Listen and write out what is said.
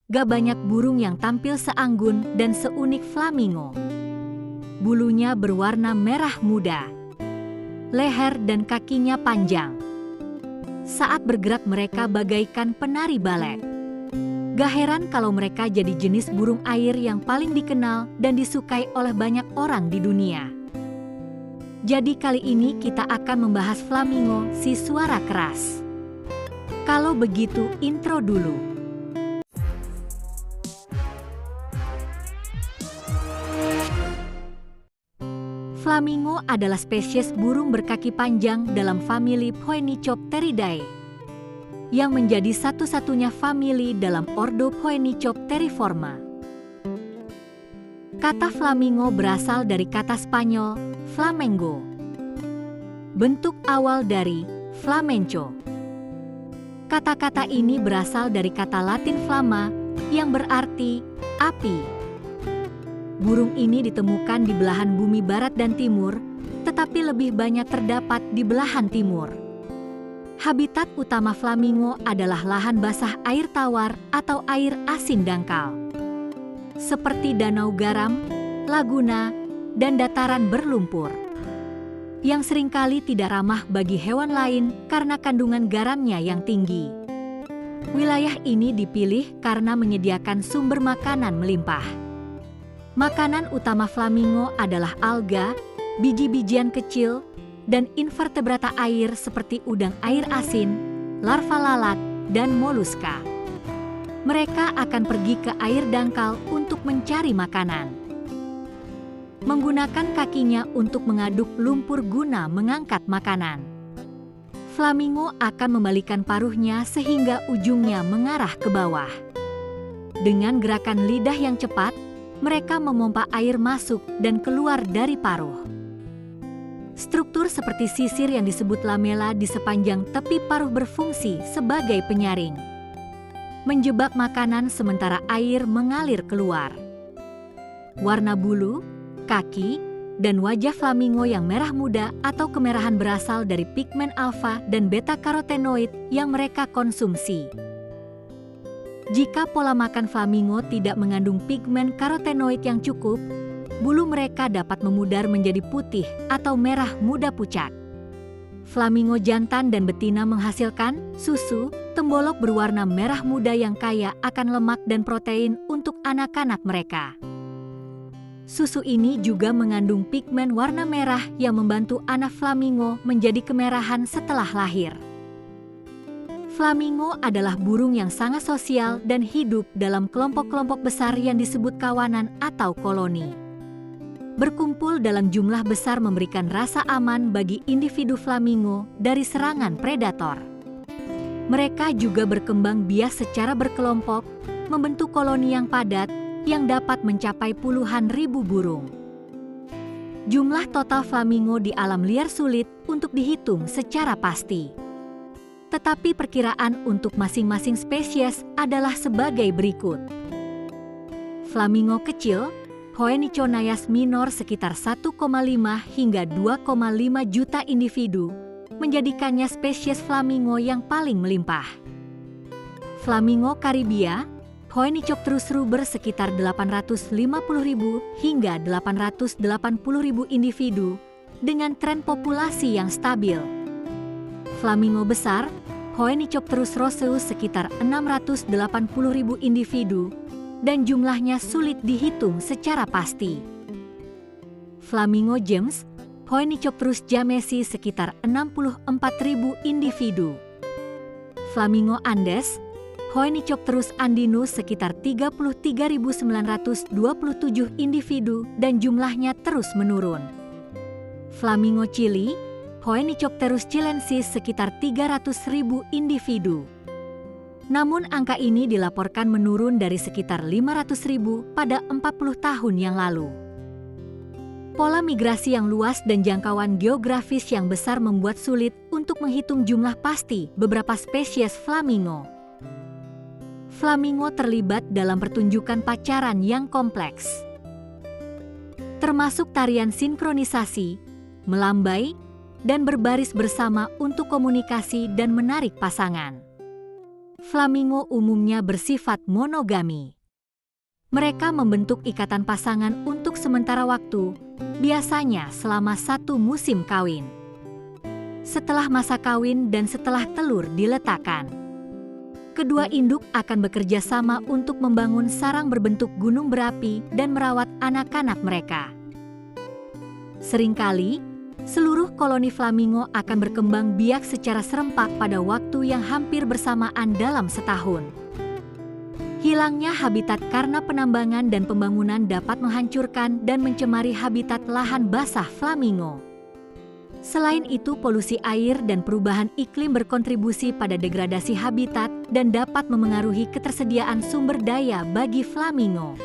Gak banyak burung yang tampil seanggun dan seunik flamingo. Bulunya berwarna merah muda. Leher dan kakinya panjang. Saat bergerak mereka bagaikan penari balet. Gak heran kalau mereka jadi jenis burung air yang paling dikenal dan disukai oleh banyak orang di dunia. Jadi kali ini kita akan membahas flamingo si suara keras. Kalau begitu intro dulu. Flamingo adalah spesies burung berkaki panjang dalam famili Phoenicopteridae, yang menjadi satu-satunya famili dalam ordo Phoenicopteriforma. Kata flamingo berasal dari kata Spanyol flamengo. Bentuk awal dari flamenco. Kata-kata ini berasal dari kata Latin flama yang berarti api. Burung ini ditemukan di belahan bumi barat dan timur, tetapi lebih banyak terdapat di belahan timur. Habitat utama flamingo adalah lahan basah air tawar atau air asin dangkal, seperti danau garam, laguna, dan dataran berlumpur, yang seringkali tidak ramah bagi hewan lain karena kandungan garamnya yang tinggi. Wilayah ini dipilih karena menyediakan sumber makanan melimpah. Makanan utama flamingo adalah alga, biji-bijian kecil, dan invertebrata air seperti udang air asin, larva lalat, dan moluska. Mereka akan pergi ke air dangkal untuk mencari makanan. Menggunakan kakinya untuk mengaduk lumpur guna mengangkat makanan. Flamingo akan membalikan paruhnya sehingga ujungnya mengarah ke bawah. Dengan gerakan lidah yang cepat, mereka memompa air masuk dan keluar dari paruh. Struktur seperti sisir yang disebut lamela di sepanjang tepi paruh berfungsi sebagai penyaring, menjebak makanan sementara air mengalir keluar. Warna bulu, kaki, dan wajah flamingo yang merah muda atau kemerahan berasal dari pigmen alfa dan beta karotenoid yang mereka konsumsi. Jika pola makan flamingo tidak mengandung pigmen karotenoid yang cukup, bulu mereka dapat memudar menjadi putih atau merah muda pucat. Flamingo jantan dan betina menghasilkan susu tembolok berwarna merah muda yang kaya akan lemak dan protein untuk anak-anak mereka. Susu ini juga mengandung pigmen warna merah yang membantu anak flamingo menjadi kemerahan setelah lahir. Flamingo adalah burung yang sangat sosial dan hidup dalam kelompok-kelompok besar yang disebut kawanan atau koloni. Berkumpul dalam jumlah besar memberikan rasa aman bagi individu flamingo dari serangan predator. Mereka juga berkembang biak secara berkelompok, membentuk koloni yang padat yang dapat mencapai puluhan ribu burung. Jumlah total flamingo di alam liar sulit untuk dihitung secara pasti. Tetapi perkiraan untuk masing-masing spesies adalah sebagai berikut. Flamingo kecil, Phoeniconias minor sekitar 1,5 hingga 2,5 juta individu, menjadikannya spesies flamingo yang paling melimpah. Flamingo Karibia, Phoenicopterus ruber sekitar 850.000 hingga 880.000 individu, dengan tren populasi yang stabil. Flamingo besar, Phoenicopterus roseus sekitar 680.000 individu, dan jumlahnya sulit dihitung secara pasti. Flamingo James, Phoenicopterus jamesi sekitar 64.000 individu. Flamingo Andes, Phoenicopterus andinus sekitar 33.927 individu dan jumlahnya terus menurun. Flamingo Chili, Phoenicopterus chilensis sekitar 300.000 individu. Namun angka ini dilaporkan menurun dari sekitar 500.000 pada 40 tahun yang lalu. Pola migrasi yang luas dan jangkauan geografis yang besar membuat sulit untuk menghitung jumlah pasti beberapa spesies flamingo. Flamingo terlibat dalam pertunjukan pacaran yang kompleks, termasuk tarian sinkronisasi, melambai, dan berbaris bersama untuk komunikasi dan menarik pasangan. Flamingo umumnya bersifat monogami. Mereka membentuk ikatan pasangan untuk sementara waktu, biasanya selama 1 musim kawin. Setelah masa kawin dan setelah telur diletakkan, kedua induk akan bekerja sama untuk membangun sarang berbentuk gunung berapi dan merawat anak-anak mereka. Seringkali, seluruh koloni flamingo akan berkembang biak secara serempak pada waktu yang hampir bersamaan dalam setahun. Hilangnya habitat karena penambangan dan pembangunan dapat menghancurkan dan mencemari habitat lahan basah flamingo. Selain itu, polusi air dan perubahan iklim berkontribusi pada degradasi habitat dan dapat memengaruhi ketersediaan sumber daya bagi flamingo.